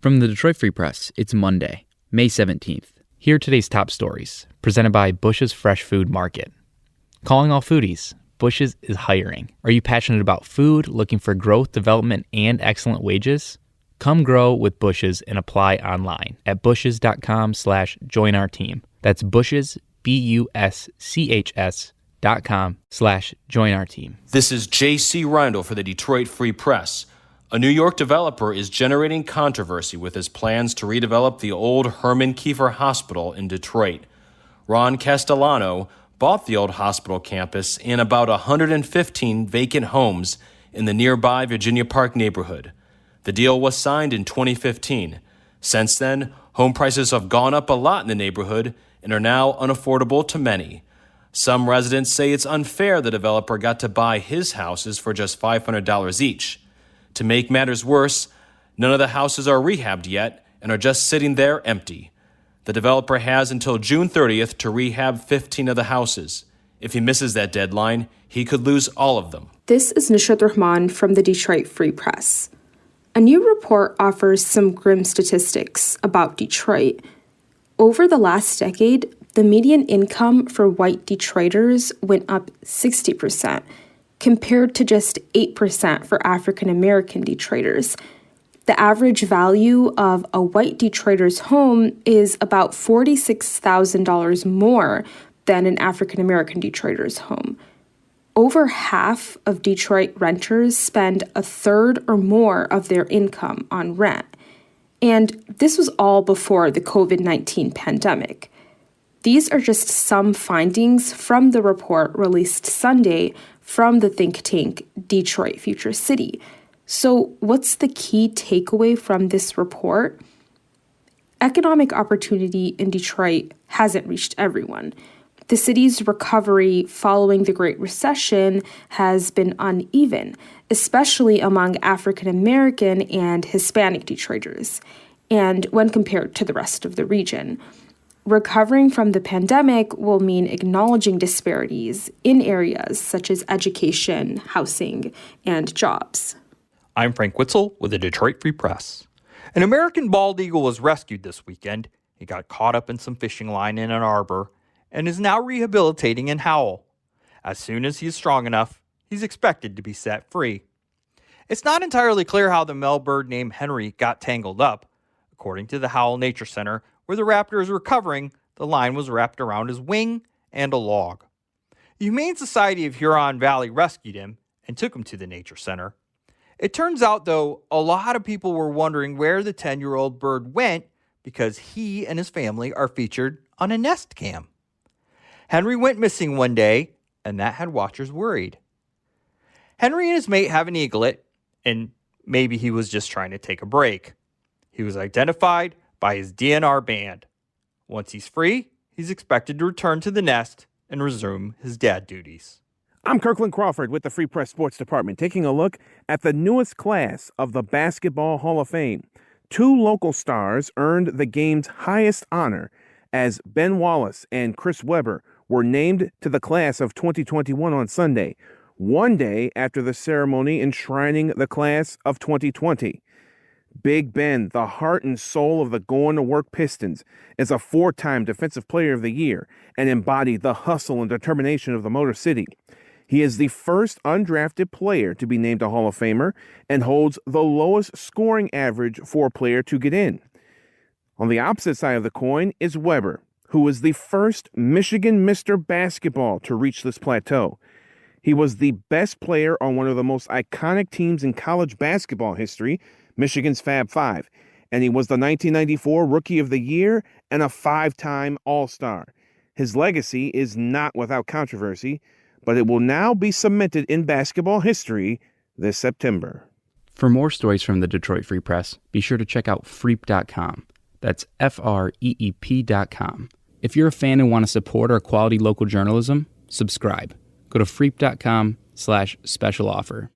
From the Detroit Free Press, it's Monday, May 17th. Here are today's top stories, presented by Bush's Fresh Food Market. Calling all foodies, Bush's is hiring. Are you passionate about food, looking for growth, development, and excellent wages? Come grow with Bush's and apply online at bushes.com/join our team. That's Bush's, BUSCHS.com/join our team. This is J.C. Reindl for the Detroit Free Press. A New York developer is generating controversy with his plans to redevelop the old Herman Kiefer Hospital in Detroit. Ron Castellano bought the old hospital campus and about 115 vacant homes in the nearby Virginia Park neighborhood. The deal was signed in 2015. Since then, home prices have gone up a lot in the neighborhood and are now unaffordable to many. Some residents say it's unfair the developer got to buy his houses for just $500 each. To make matters worse, none of the houses are rehabbed yet and are just sitting there empty. The developer has until June 30th to rehab 15 of the houses. If he misses that deadline, he could lose all of them. This is Nishad Rahman from the Detroit Free Press. A new report offers some grim statistics about Detroit. Over the last decade, the median income for white Detroiters went up 60%, compared to just 8% for African American Detroiters. The average value of a white Detroiter's home is about $46,000 more than an African American Detroiter's home. Over half of Detroit renters spend a third or more of their income on rent. And this was all before the COVID-19 pandemic. These are just some findings from the report released Sunday from the think tank Detroit Future City. So what's the key takeaway from this report? Economic opportunity in Detroit hasn't reached everyone. The city's recovery following the Great Recession has been uneven, especially among African American and Hispanic Detroiters, and when compared to the rest of the region. Recovering from the pandemic will mean acknowledging disparities in areas such as education, housing, and jobs. I'm Frank Witzel with the Detroit Free Press. An American bald eagle was rescued this weekend. He got caught up in some fishing line in Ann Arbor and is now rehabilitating in Howell. As soon as he is strong enough, he's expected to be set free. It's not entirely clear how the male bird named Henry got tangled up. According to the Howell Nature Center, where the raptor is recovering, the line was wrapped around his wing and a log. The Humane Society of Huron Valley rescued him and took him to the Nature Center. It turns out, though, a lot of people were wondering where the 10-year-old bird went because he and his family are featured on a nest cam. Henry went missing one day, and that had watchers worried. Henry and his mate have an eaglet, and maybe he was just trying to take a break. He was identified by his DNR band. Once he's free, he's expected to return to the nest and resume his dad duties. I'm Kirkland Crawford with the Free Press Sports Department, taking a look at the newest class of the Basketball Hall of Fame. Two local stars earned the game's highest honor as Ben Wallace and Chris Webber were named to the class of 2021 on Sunday, one day after the ceremony enshrining the class of 2020. Big Ben, the heart and soul of the going-to-work Pistons, is a four-time Defensive Player of the Year and embodied the hustle and determination of the Motor City. He is the first undrafted player to be named a Hall of Famer and holds the lowest scoring average for a player to get in. On the opposite side of the coin is Webber, who is the first Michigan Mr. Basketball to reach this plateau. He was the best player on one of the most iconic teams in college basketball history, Michigan's Fab Five, and he was the 1994 Rookie of the Year and a five-time All-Star. His legacy is not without controversy, but it will now be cemented in basketball history this September. For more stories from the Detroit Free Press, be sure to check out freep.com. That's FREEP.com. If you're a fan and want to support our quality local journalism, subscribe. Go to freep.com/special offer.